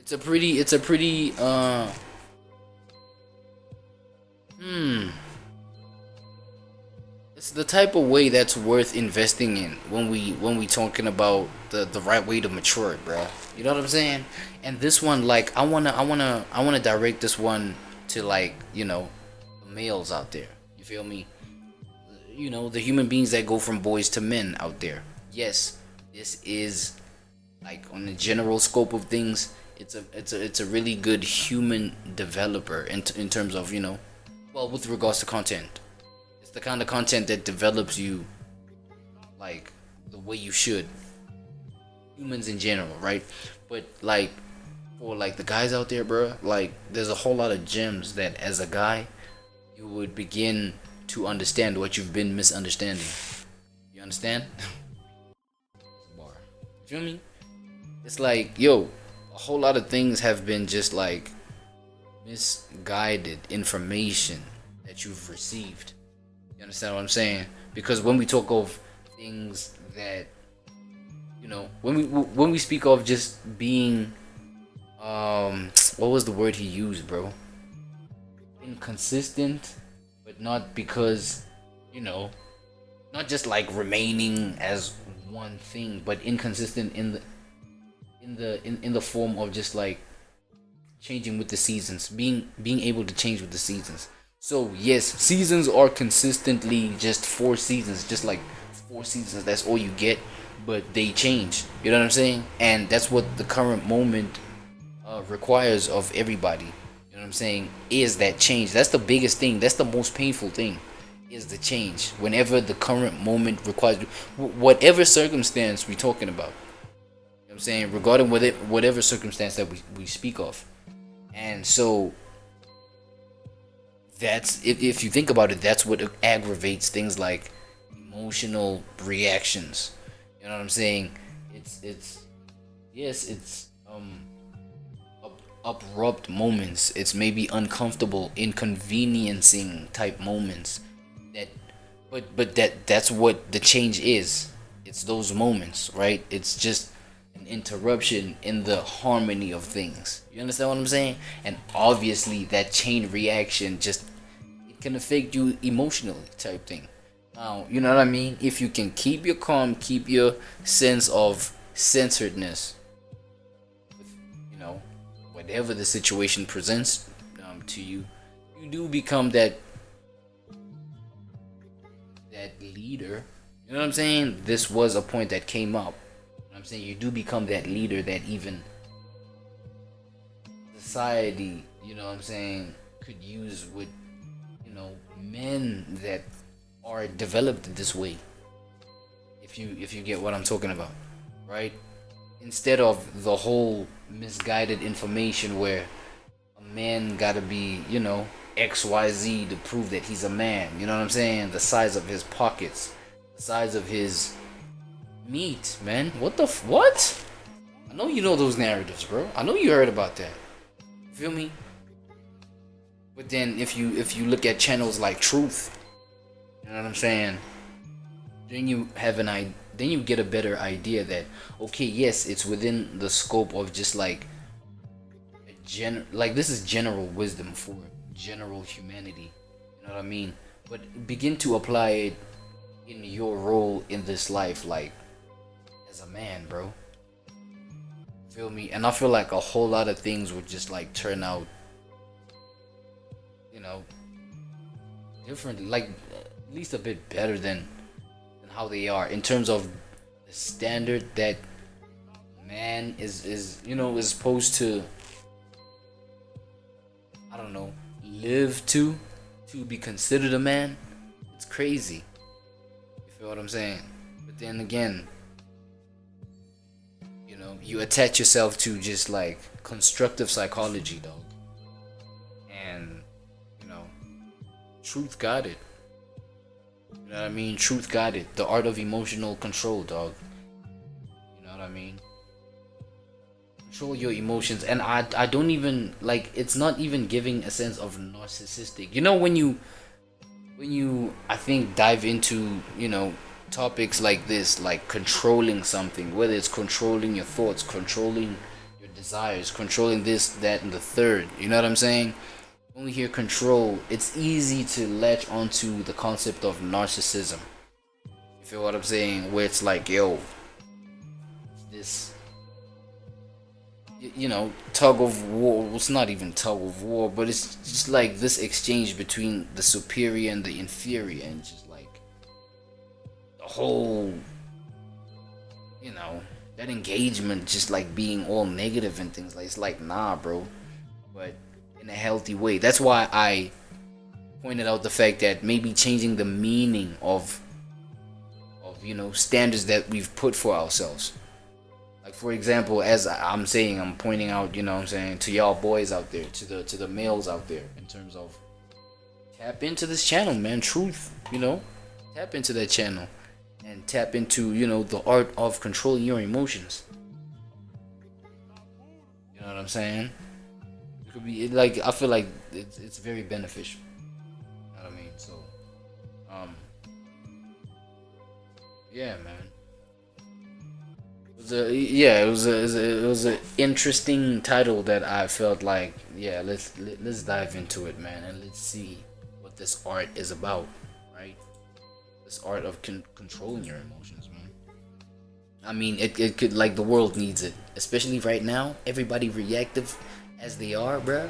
it's a pretty hmm it's the type of way that's worth investing in when we talking about the right way to mature it, bro. You know what I'm saying? And this one, like, I wanna direct this one to, like, the males out there. You feel me? The human beings that go from boys to men out there. Yes, this is, like, on the general scope of things. It's a really good human developer in terms of, well, with regards to content. It's the kind of content that develops you, like, the way you should. Humans in general, right? But, like, for, like, the guys out there, bro, like, there's a whole lot of gems that, as a guy, you would begin to understand what you've been misunderstanding. You understand? Bar. Feel me? It's like, yo, a whole lot of things have been just, like, misguided information that you've received. You understand what I'm saying? Because when we talk of things that, when we speak of just being, what was the word he used, bro? Inconsistent, but not because, you know, not just like remaining as one thing, but inconsistent in the form of just like changing with the seasons, being able to change with the seasons. So yes, seasons are consistently just 4 seasons, just like 4 seasons. That's all you get, but they change. You know what I'm saying? And that's what the current moment requires of everybody. You know what I'm saying? Is that change? That's the biggest thing. That's the most painful thing. Is the change. Whenever the current moment requires, whatever circumstance we're talking about. You know what I'm saying? Regarding whatever circumstance that we speak of. And so that's, if you think about it, that's what aggravates things like emotional reactions. You know what I'm saying? It's yes, it's abrupt moments. It's maybe uncomfortable, inconveniencing type moments. That, but that's what the change is. It's those moments, right? It's just an interruption in the harmony of things. You understand what I'm saying? And obviously, that chain reaction just, it can affect you emotionally, type thing. Now, you know what I mean? If you can keep your calm, keep your sense of centeredness, you know, whatever the situation presents to you, you do become that leader. You know what I'm saying? This was a point that came up. You know what I'm saying? You do become that leader that even society, you know what I'm saying, could use with, men that are developed this way. If you get what I'm talking about, right? Instead of the whole misguided information where a man gotta be, XYZ to prove that he's a man. You know what I'm saying? The size of his pockets, the size of his meat, man. What? I know you know those narratives, bro. I know you heard about that. Feel me? But then if you look at channels like Truth, you know what I'm saying? Then you have then you get a better idea that, okay, yes, it's within the scope of just like like, this is general wisdom for general humanity. You know what I mean? But begin to apply it in your role in this life, like as a man, bro. Feel me? And I feel like a whole lot of things would just like turn out, different, like at least a bit better than how they are in terms of the standard that man is supposed to, I don't know, live to be considered a man. It's crazy. You feel what I'm saying? But then again, you attach yourself to just like constructive psychology, dog. And Truth got it. You know what I mean? Truth got it. The art of emotional control, dog. You know what I mean? Control your emotions. And I don't even, like, it's not even giving a sense of narcissistic. When you I think dive into, topics like this, like controlling something, whether it's controlling your thoughts, controlling your desires, controlling this, that, and the third. You know what I'm saying? When we hear control, it's easy to latch onto the concept of narcissism. You feel what I'm saying? Where it's like, yo, this, you know, tug of war. Well, it's not even tug of war, but it's just like this exchange between the superior and the inferior, and just like the whole, you know, that engagement just like being all negative and things like, it's like, nah, bro, but in a healthy way. That's why I pointed out the fact that maybe changing the meaning of you know, standards that we've put for ourselves. Like, for example, as I'm saying, I'm pointing out, you know what I'm saying, to y'all boys out there, to the males out there, in terms of tap into this channel, man. Truth, you know, tap into that channel and tap into, you know, the art of controlling your emotions. You know what I'm saying? It could be like, I feel like it's very beneficial. You know what I mean? So, um, yeah, man. It was a interesting title that I felt like, yeah, let's dive into it, man, and let's see what this art is about, right? This art of controlling your emotions, man. I mean, it could, like, the world needs it, especially right now. Everybody reactive as they are, bruh.